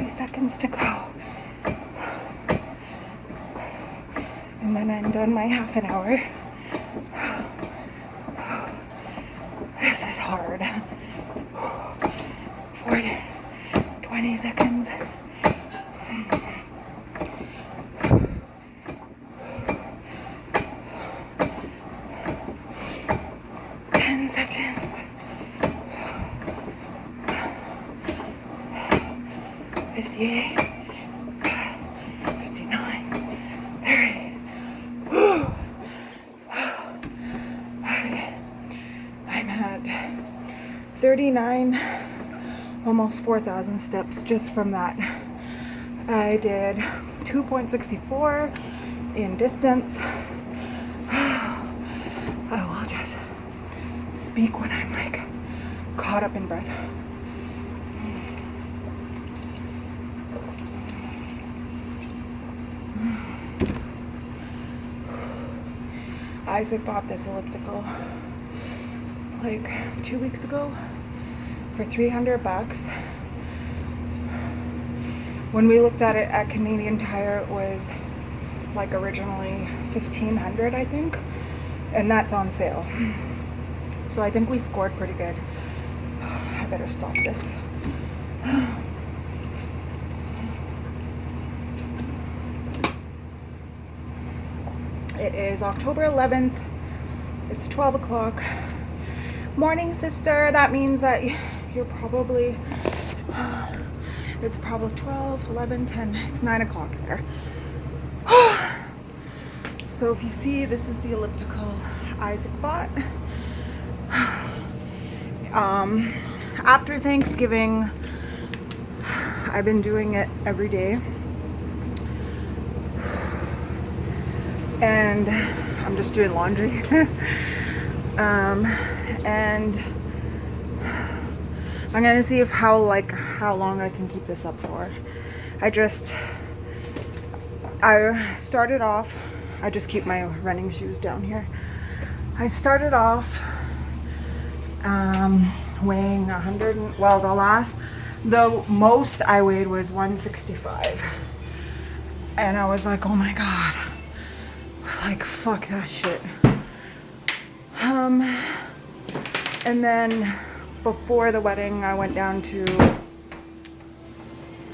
30 seconds to go. And then I'm done my half an hour. This is hard. 40, 20 seconds. 10 seconds. 58, 59, 30. Woo. Okay. I'm at 39, almost 4,000 steps just from that. I did 2.64 in distance. I will just speak when I'm like caught up in breath. Isaac bought this elliptical like 2 weeks ago for $300. When we looked at it at Canadian Tire, it was like originally $1,500, I think, and that's on sale. So I think we scored pretty good. I better stop this. It is October 11th. It's 12 o'clock. Morning, sister. That means that you're probably, it's probably 12, 11, 10. It's 9 o'clock there. So if you see, this is the elliptical Isaac bought. After Thanksgiving, I've been doing it every day. And I'm just doing laundry. And I'm gonna see how long I can keep this up for. I started off, I just keep my running shoes down here. I started off weighing 100, the most I weighed was 165. And I was like, oh my God. Like, fuck that shit. And then before the wedding, I went down to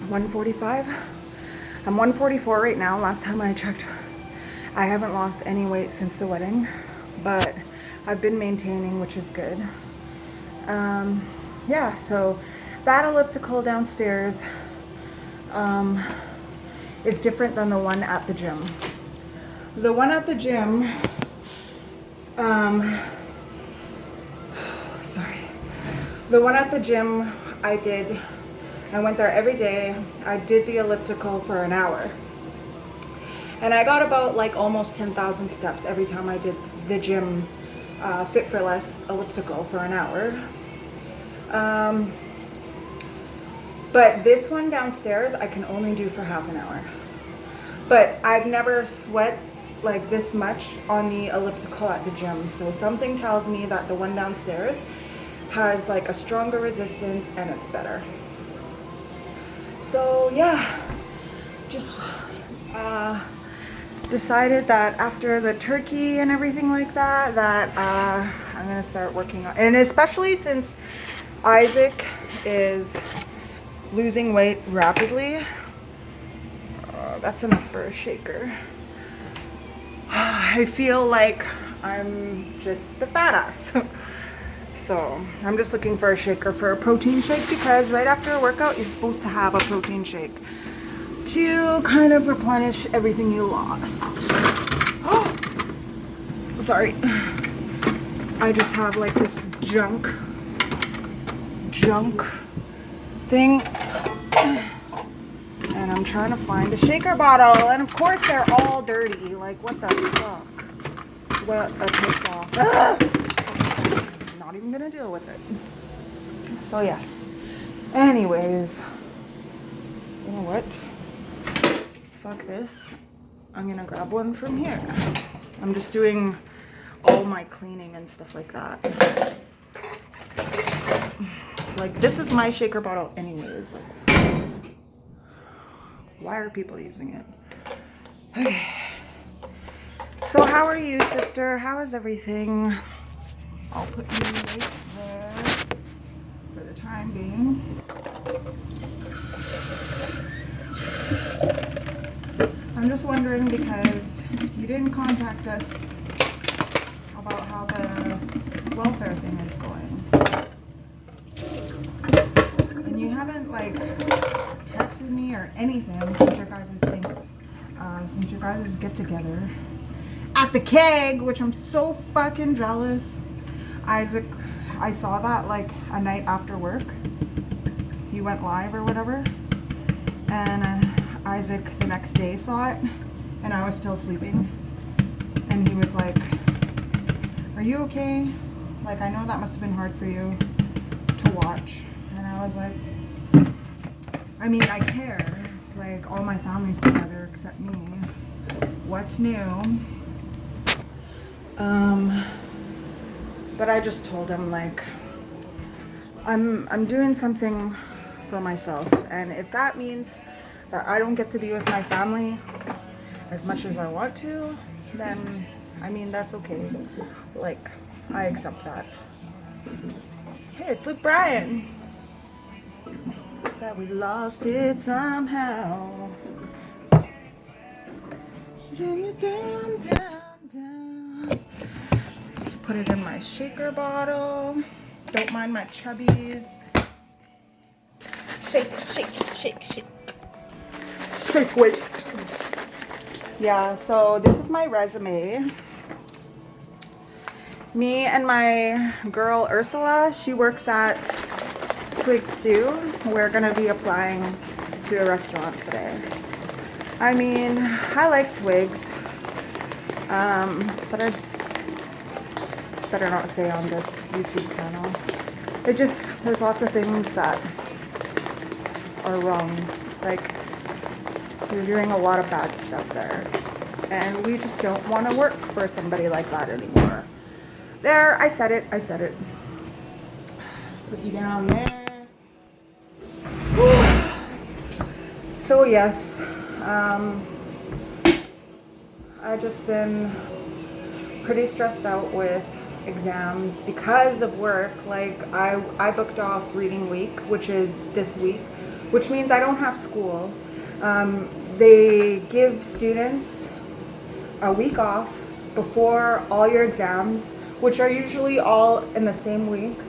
145. I'm 144 right now. Last time I checked, I haven't lost any weight since the wedding, but I've been maintaining, which is good. Yeah, so that elliptical downstairs is different than the one at the gym. The one at the gym, the one at the gym I went there every day. I did the elliptical for an hour. And I got about like almost 10,000 steps every time I did the gym Fit for Less elliptical for an hour. But this one downstairs, I can only do for half an hour. But I've never sweat like this much on the elliptical at the gym. So something tells me that the one downstairs has like a stronger resistance and it's better. So yeah, just decided that after the turkey and everything like that, I'm gonna start working on, and especially since Isaac is losing weight rapidly. That's enough for a shaker. I feel like I'm just the fat ass. So I'm just looking for a shaker for a protein shake, because right after a workout, you're supposed to have a protein shake to kind of replenish everything you lost. Oh, sorry. I just have like this junk thing. And I'm trying to find a shaker bottle. And of course they're all dirty. Like, what the fuck? What a piss off. Ah! I'm not even gonna deal with it. So yes. Anyways. You know what? Fuck this. I'm gonna grab one from here. I'm just doing all my cleaning and stuff like that. Like, this is my shaker bottle anyways. Why are people using it? Okay. So how are you, sister? How is everything? I'll put you right there for the time being. I'm just wondering because you didn't contact us about how the welfare thing is going. And you haven't like texted me or anything since your guys' get together at the keg, which I'm so fucking jealous. Isaac, I saw that like a night after work. You went live or whatever, and Isaac the next day saw it, and I was still sleeping, and he was like, "Are you okay? Like, I know that must have been hard for you to watch." And I was like, I mean, I care. Like, all my family's together except me. What's new? But I just told him, like, I'm doing something for myself, and if that means that I don't get to be with my family as much as I want to, then I mean, that's okay. Like, I accept that. Hey, it's Luke Bryan. That we lost it somehow. Down, down, down. Put it in my shaker bottle. Don't mind my chubbies. Shake, shake, shake, shake. Shake weight. Yeah, so this is my resume. Me and my girl Ursula, she works at Twigs too. We're gonna be applying to a restaurant today. I mean, I like Twigs, but I better not say on this YouTube channel. There's lots of things that are wrong. Like, you're doing a lot of bad stuff there. And we just don't want to work for somebody like that anymore. There, I said it. Put you down there. So yes, I've just been pretty stressed out with exams because of work. Like, I booked off reading week, which is this week, which means I don't have school. They give students a week off before all your exams, which are usually all in the same week,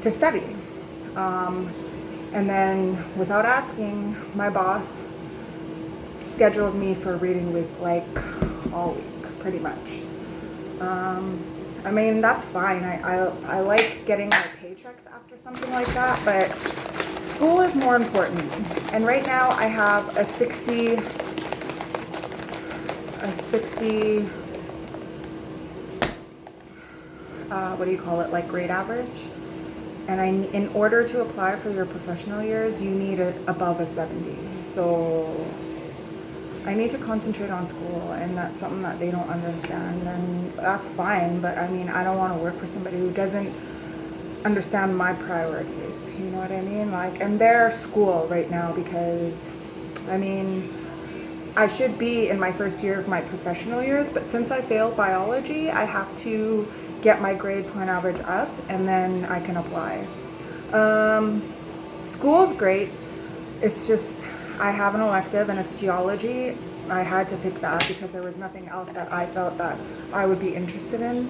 to study. And then, without asking, my boss scheduled me for reading week, like, all week, pretty much. I mean, that's fine. I like getting my paychecks after something like that, but school is more important. And right now, I have a 60, what do you call it, like grade average? And in order to apply for your professional years, you need above a 70. So I need to concentrate on school, and that's something that they don't understand, and that's fine. But I mean, I don't want to work for somebody who doesn't understand my priorities. You know what I mean? Like, and they're school right now because, I mean, I should be in my first year of my professional years, but since I failed biology, I have to get my grade point average up, and then I can apply. School's great. It's just, I have an elective and it's geology. I had to pick that because there was nothing else that I felt that I would be interested in.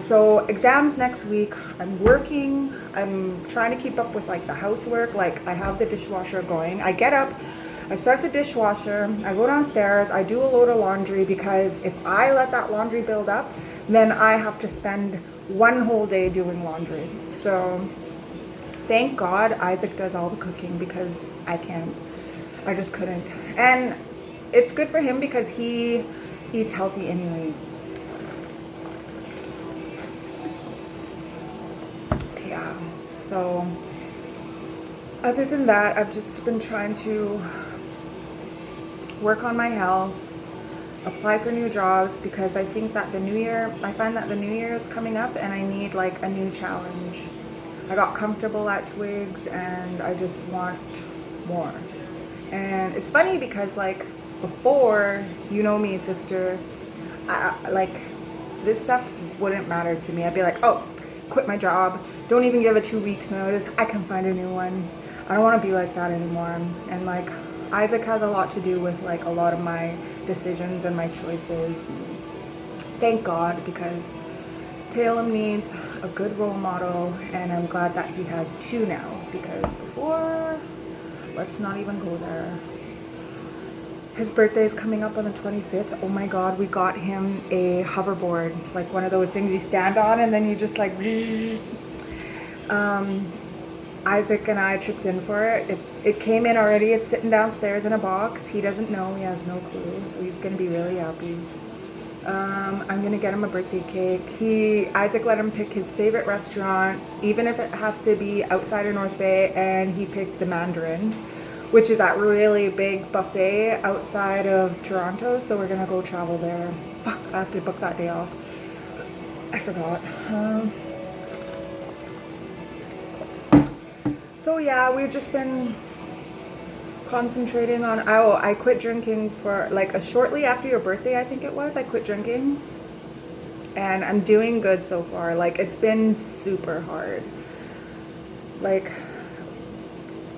So exams next week. I'm working. I'm trying to keep up with like the housework. Like, I have the dishwasher going. I get up, I start the dishwasher, I go downstairs, I do a load of laundry, because if I let that laundry build up, then I have to spend one whole day doing laundry. So thank God Isaac does all the cooking, because I can't. I just couldn't. And it's good for him because he eats healthy anyways. Yeah. So other than that, I've just been trying to work on my health, apply for new jobs, because I think that I find that the new year is coming up and I need like a new challenge. I got comfortable at Twigs and I just want more. And it's funny because like before, you know me, sister, like this stuff wouldn't matter to me. I'd be like, oh, quit my job, don't even give it 2 weeks notice, I can find a new one. I don't want to be like that anymore. And like Isaac has a lot to do with like a lot of my decisions and my choices. Thank God, because Talem needs a good role model, and I'm glad that he has 2 now, because before, let's not even go there. His birthday is coming up on the 25th. Oh my God, we got him a hoverboard, like one of those things you stand on and then you just like, Isaac and I chipped in for it. It came in already. It's sitting downstairs in a box. He doesn't know. He has no clue. So he's going to be really happy. I'm going to get him a birthday cake. Isaac let him pick his favorite restaurant, even if it has to be outside of North Bay, and he picked the Mandarin, which is that really big buffet outside of Toronto. So we're going to go travel there. Fuck, I have to book that day off. I forgot. So yeah, we've just been concentrating on, I quit drinking for like shortly after your birthday, I think it was, I quit drinking. And I'm doing good so far. Like it's been super hard. Like,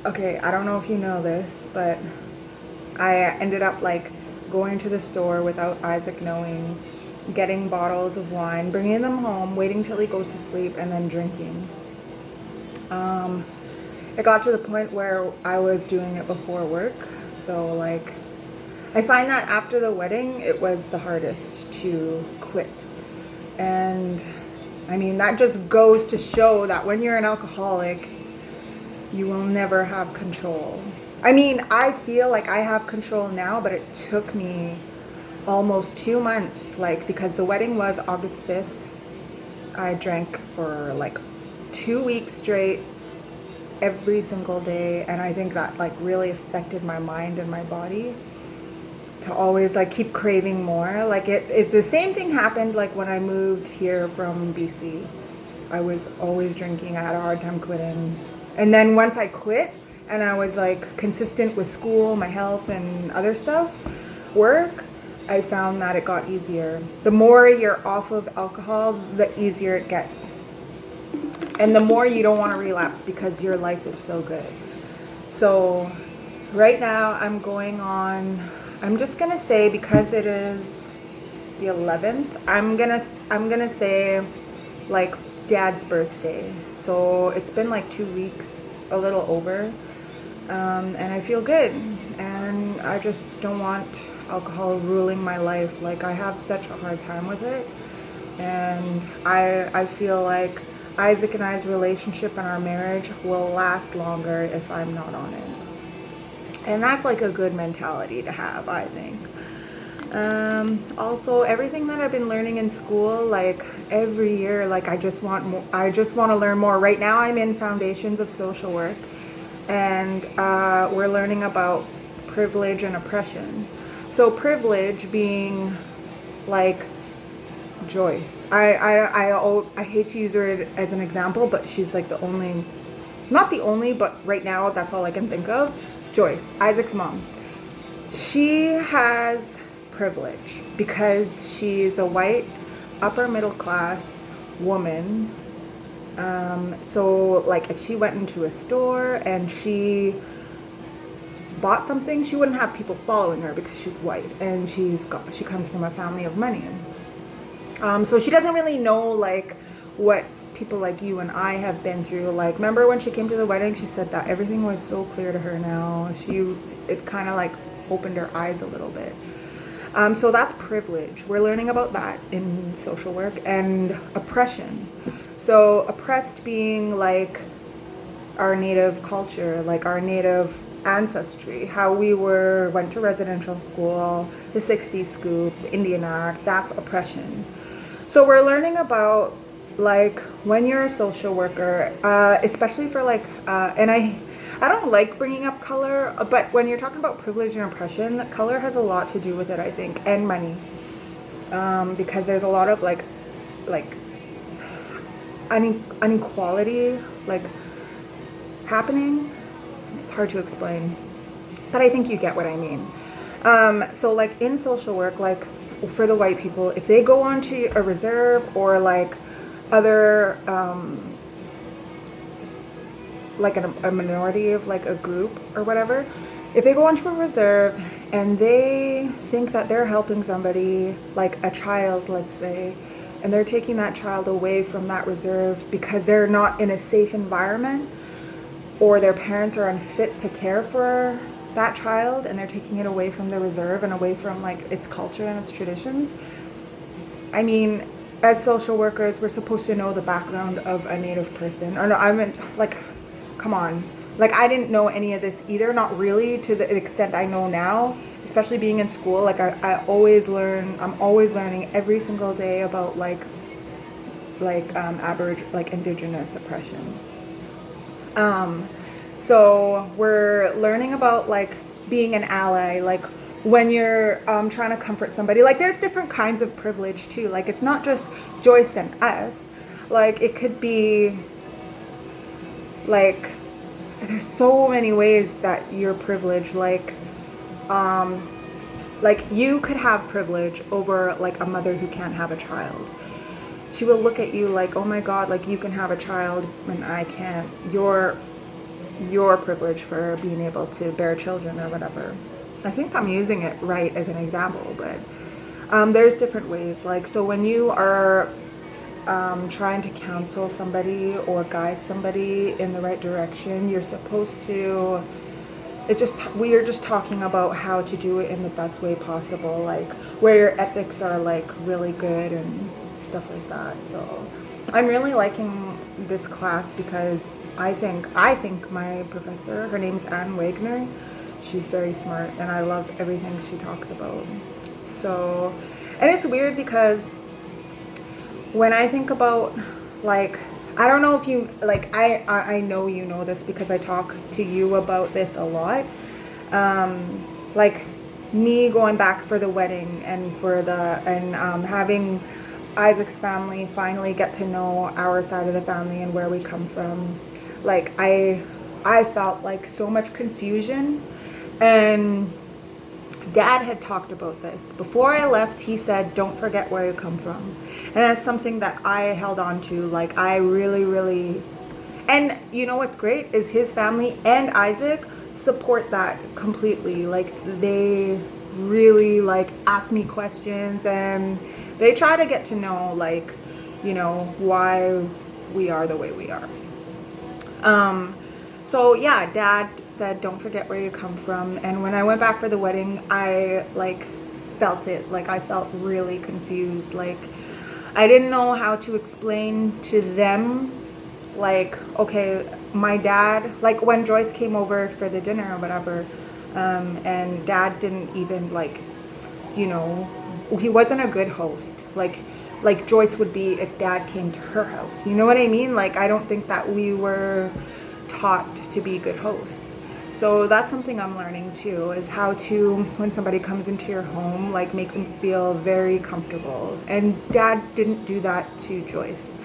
okay, I don't know if you know this, but I ended up like going to the store without Isaac knowing, getting bottles of wine, bringing them home, waiting till he goes to sleep, and then drinking. It got to the point where I was doing it before work. So like, I find that after the wedding, it was the hardest to quit. And I mean, that just goes to show that when you're an alcoholic, you will never have control. I mean, I feel like I have control now, but it took me almost 2 months, like, because the wedding was August 5th. I drank for like 2 weeks straight, every single day, and I think that like really affected my mind and my body to always like keep craving more. Like it the same thing happened like when I moved here from BC. I was always drinking. I had a hard time quitting, and then once I quit and I was like consistent with school, my health, and other stuff, work, I found that it got easier. The more you're off of alcohol, the easier it gets. And the more you don't want to relapse because your life is so good. So right now I'm going on, I'm just going to say, because it is the 11th, I'm going to say like Dad's birthday. So it's been like 2 weeks, a little over. And I feel good. And I just don't want alcohol ruling my life. Like I have such a hard time with it. And I feel like Isaac and I's relationship and our marriage will last longer if I'm not on it. And that's like a good mentality to have, I think. Also, everything that I've been learning in school, like every year, like I just want more, I just want to learn more. Right now I'm in Foundations of Social Work, and we're learning about privilege and oppression. So privilege being like Joyce. I hate to use her as an example, but she's like the only, not the only, but right now that's all I can think of. Joyce, Isaac's mom. She has privilege because she's a white, upper middle class woman. So like if she went into a store and she bought something, she wouldn't have people following her because she's white and she comes from a family of money. So she doesn't really know like what people like you and I have been through. Like, remember when she came to the wedding, she said that everything was so clear to her now. It kind of like opened her eyes a little bit. So that's privilege. We're learning about that in social work. And oppression. So oppressed being like our native culture, like our native ancestry, how we went to residential school, the 60s scoop, the Indian Act, that's oppression. So we're learning about like when you're a social worker, especially for like, and I don't like bringing up color, but when you're talking about privilege and oppression, color has a lot to do with it, I think, and money, because there's a lot of like inequality like happening. It's hard to explain. but I think you get what I mean. So like in social work, like for the white people, if they go onto a reserve or like other like a minority of like a group or whatever, if they go onto a reserve and they think that they're helping somebody, like a child, let's say, and they're taking that child away from that reserve because they're not in a safe environment, or their parents are unfit to care for that child, and they're taking it away from the reserve and away from like its culture and its traditions. I mean, as social workers, we're supposed to know the background of a Native person. Or no, I meant like, come on. Like, I didn't know any of this either, not really to the extent I know now, especially being in school. Like, I always learn, I'm always learning every single day about like indigenous oppression. So we're learning about like being an ally, like when you're trying to comfort somebody. Like, there's different kinds of privilege too. Like, it's not just Joyce and us. Like, it could be like, there's so many ways that you're privileged. Like you could have privilege over like a mother who can't have a child. She will look at you like, oh my God, like you can have a child and I can't. You're privileged for being able to bear children or whatever. I think I'm using it right as an example, but there's different ways. Like, so when you are trying to counsel somebody or guide somebody in the right direction, you're supposed to, we are just talking about how to do it in the best way possible, like where your ethics are like really good and stuff like that. So I'm really liking this class because I think my professor, her name's Anne Wagner, she's very smart and I love everything she talks about. So, and it's weird because when I think about, like, I don't know if you, like, I know you know this because I talk to you about this a lot. Like, me going back for the wedding and having Isaac's family finally get to know our side of the family and where we come from. Like, I felt like so much confusion, and Dad had talked about this. Before I left, he said, don't forget where you come from. And that's something that I held on to. Like, I really, really, and you know what's great is his family and Isaac support that completely. Like, they really like ask me questions and they try to get to know, like, you know, why we are the way we are. So yeah, Dad said, don't forget where you come from. And when I went back for the wedding, I like felt it. Like, I felt really confused. Like, I didn't know how to explain to them, like, okay, my dad, like when Joyce came over for the dinner or whatever, and Dad didn't even like, you know, he wasn't a good host. Like Joyce would be if Dad came to her house. You know what I mean? Like, I don't think that we were taught to be good hosts. So that's something I'm learning too, is how to, when somebody comes into your home, like make them feel very comfortable. And Dad didn't do that to Joyce.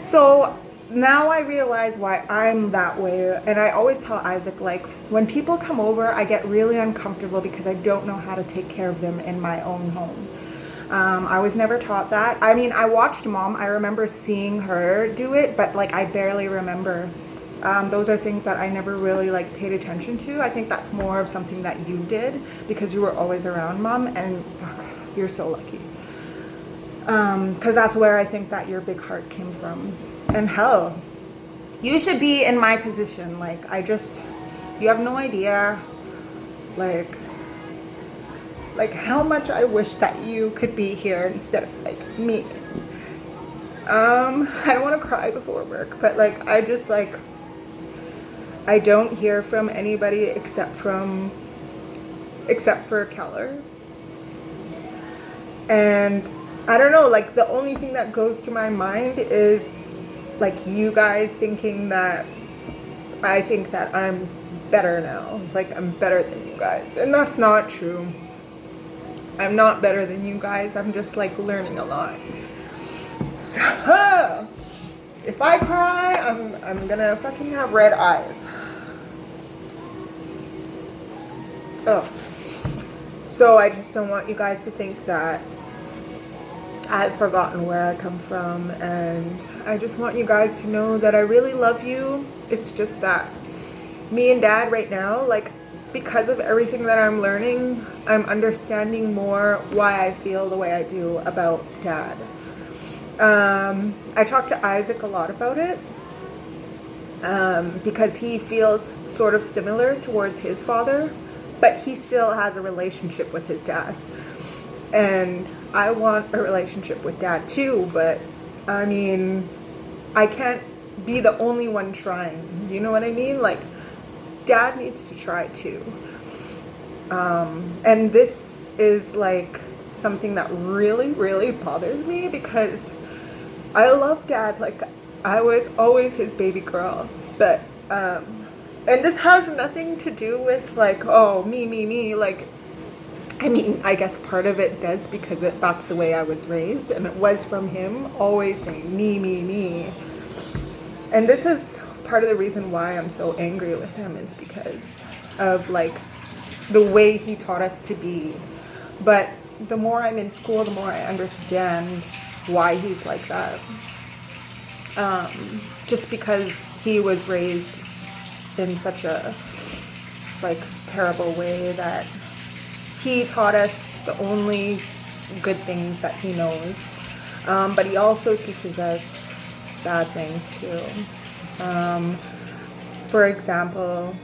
So now I realize why I'm that way. And I always tell Isaac, like, when people come over, I get really uncomfortable because I don't know how to take care of them in my own home. I was never taught that. I mean, I watched Mom. I remember seeing her do it, but like I barely remember. Those are things that I never really like paid attention to. I think that's more of something that you did because you were always around Mom, and fuck, you're so lucky. Because that's where I think that your big heart came from. And hell, you should be in my position. Like, you have no idea, like how much I wish that you could be here instead of like me. I don't want to cry before work, but like, I don't hear from anybody except for Keller. And I don't know, like the only thing that goes through my mind is like you guys thinking that I think that I'm better now. Like, I'm better than you guys. And that's not true. I'm not better than you guys. I'm just like learning a lot. So if I cry, I'm gonna fucking have red eyes. Oh. So I just don't want you guys to think that I've forgotten where I come from, and I just want you guys to know that I really love you. It's just that me and Dad right now, like, because of everything that I'm learning, I'm understanding more why I feel the way I do about Dad. I talked to Isaac a lot about it, because he feels sort of similar towards his father, but he still has a relationship with his dad. And I want a relationship with Dad too, but I mean, I can't be the only one trying. You know what I mean? Like, Dad needs to try too. And this is like something that really, really bothers me, because I love Dad. Like, I was always his baby girl. But, and this has nothing to do with like, oh, me. Like, I mean, I guess part of it does, because that's the way I was raised, and it was from him always saying me. And this is part of the reason why I'm so angry with him, is because of like the way he taught us to be. But the more I'm in school, the more I understand why he's like that. Just because he was raised in such a like terrible way that he taught us the only good things that he knows, but he also teaches us bad things too. For example,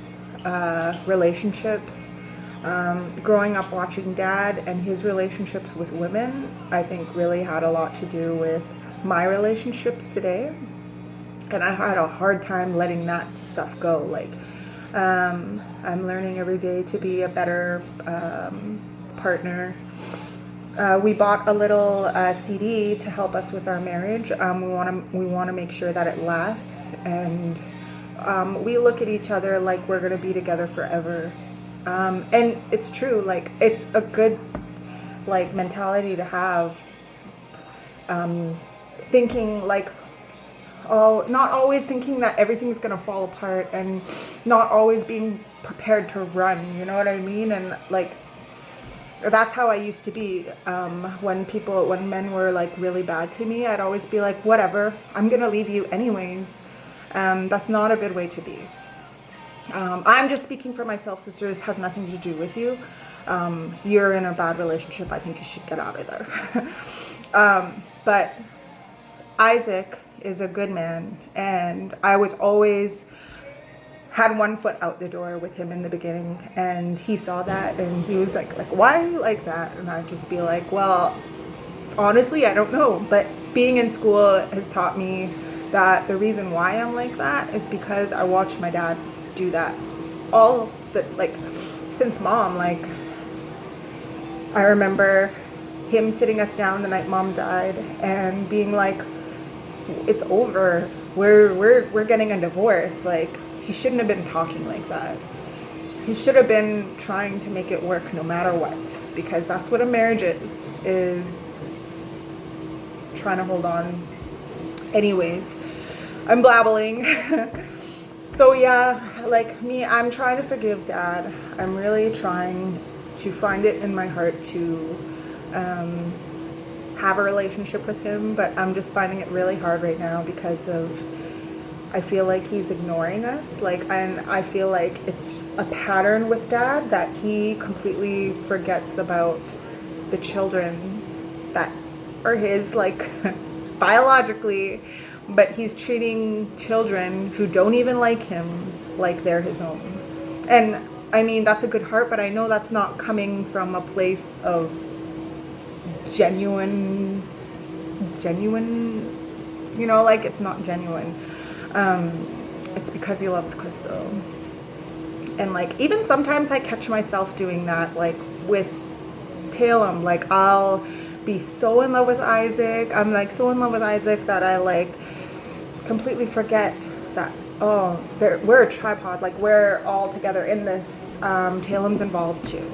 relationships. Growing up watching Dad and his relationships with women, I think really had a lot to do with my relationships today. And I had a hard time letting that stuff go. Like, I'm learning every day to be a better partner. We bought a little CD to help us with our marriage. We want to make sure that it lasts, and we look at each other like we're gonna be together forever. And it's true. Like, it's a good like mentality to have. Thinking like, oh, not always thinking that everything's gonna fall apart, and not always being prepared to run, you know what I mean? And like, that's how I used to be. When men were like really bad to me, I'd always be like, whatever, I'm gonna leave you anyways. That's not a good way to be. I'm just speaking for myself, sisters. Has nothing to do with you. You're in a bad relationship. I think you should get out of there. But Isaac is a good man, and I was always had one foot out the door with him in the beginning, and he saw that, and he was like why are you like that? And I'd just be like, well, honestly, I don't know, but being in school has taught me that the reason why I'm like that is because I watched my dad do that all the like since Mom. Like, I remember him sitting us down the night Mom died and being like, it's over, we're getting a divorce. Like, he shouldn't have been talking like that. He should have been trying to make it work no matter what, because that's what a marriage is trying to hold on. Anyways, I'm blabbling. So yeah, like me, I'm trying to forgive Dad. I'm really trying to find it in my heart to have a relationship with him, but I'm just finding it really hard right now because I feel like he's ignoring us. Like, and I feel like it's a pattern with Dad that he completely forgets about the children that are his, like, biologically, but he's treating children who don't even like him like they're his own. And I mean, that's a good heart, but I know that's not coming from a place of genuine, you know, like, it's not genuine. It's because he loves Crystal. And like, even sometimes I catch myself doing that, like with Talem. Like, I'll be so in love with Isaac. I'm like so in love with Isaac that I like completely forget that, oh, we're a tripod. Like, we're all together in this. Talem's involved too.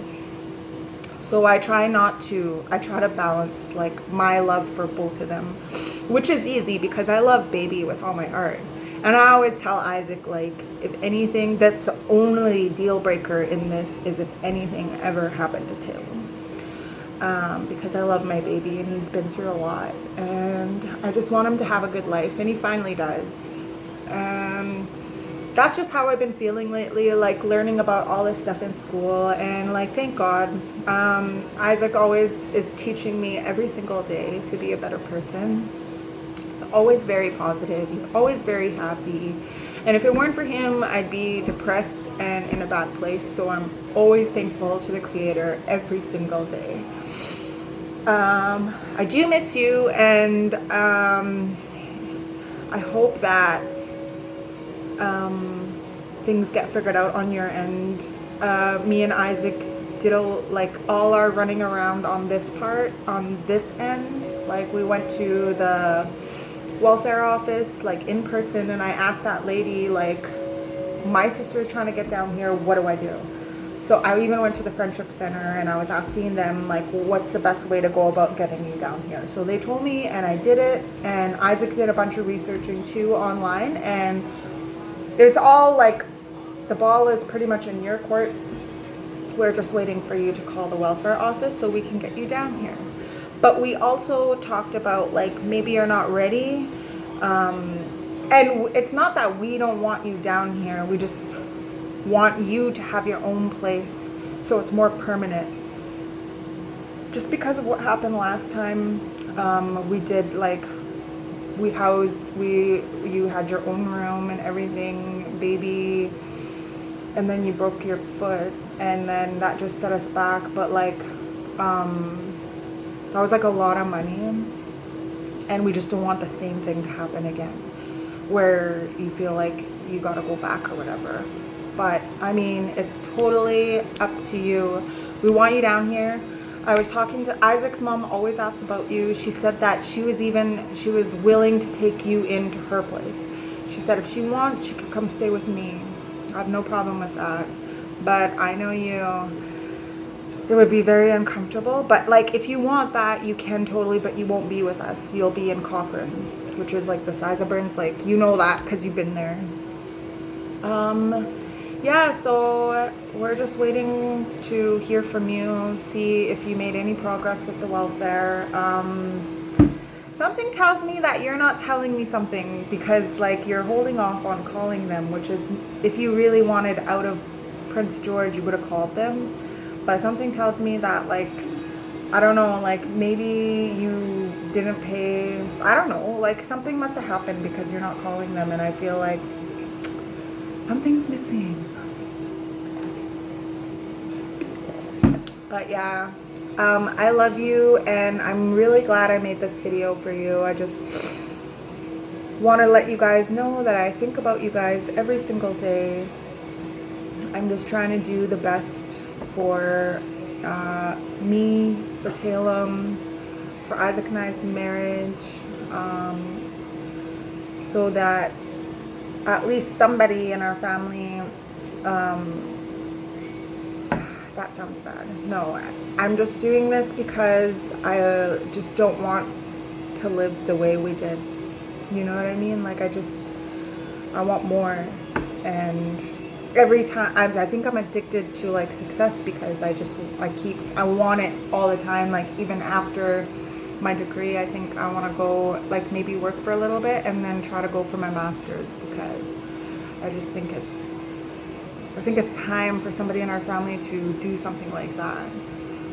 So I try to balance like my love for both of them, which is easy because I love baby with all my heart. And I always tell Isaac, like, if anything, that's the only deal breaker in this is if anything ever happened to Taylor. Because I love my baby and he's been through a lot. And I just want him to have a good life. And he finally does. That's just how I've been feeling lately, like learning about all this stuff in school. And like, thank God, Isaac always is teaching me every single day to be a better person. He's always very positive. He's always very happy. And if it weren't for him, I'd be depressed and in a bad place. So I'm always thankful to the Creator every single day. I do miss you, and I hope that things get figured out on your end. Me and Isaac did like all our running around on this part, on this end. Like we went to the welfare office like in person, and I asked that lady, like, my sister's trying to get down here, what do I do? So I even went to the Friendship Center and I was asking them, like, well, what's the best way to go about getting you down here? So they told me, and I did it. And Isaac did a bunch of researching too online, and it's all like, the ball is pretty much in your court. We're just waiting for you to call the welfare office so we can get you down here. But we also talked about, like, maybe you're not ready. And it's not that we don't want you down here. We just want you to have your own place so it's more permanent. Just because of what happened last time, we did, like, you had your own room and everything, baby, and then you broke your foot, and then that just set us back. But like, that was like a lot of money, and we just don't want the same thing to happen again, where you feel like you gotta go back or whatever. But I mean, it's totally up to you. We want you down here. I was talking to Isaac's mom, always asks about you. She said that she was willing to take you into her place. She said if she wants, she could come stay with me. I have no problem with that. But I know it would be very uncomfortable. But like, if you want that, you can totally, but you won't be with us. You'll be in Cochrane, which is like the size of Burns Lake. You know that because you've been there. Yeah, so we're just waiting to hear from you, see if you made any progress with the welfare. Something tells me that you're not telling me something, because like you're holding off on calling them, which is, if you really wanted out of Prince George, you would have called them. But something tells me that, like, I don't know, like maybe you didn't pay, I don't know, like something must have happened because you're not calling them, and I feel like something's missing. But yeah, I love you, and I'm really glad I made this video for you. I just want to let you guys know that I think about you guys every single day. I'm just trying to do the best for me, for Talem, for Isaac and I's marriage, so that at least somebody in our family, that sounds bad. No, I'm just doing this because I just don't want to live the way we did. You know what I mean? Like, I want more. And every time, I think I'm addicted to like success, because I want it all the time. Like, even after my degree, I think I want to go, like, maybe work for a little bit and then try to go for my master's, because I just think it's time for somebody in our family to do something like that.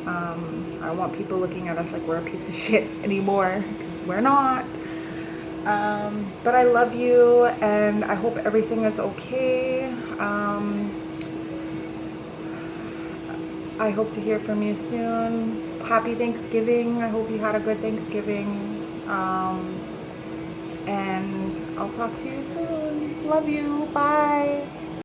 I don't want people looking at us like we're a piece of shit anymore, because we're not. But I love you, and I hope everything is okay. I hope to hear from you soon. Happy Thanksgiving. I hope you had a good Thanksgiving. And I'll talk to you soon. Love you. Bye.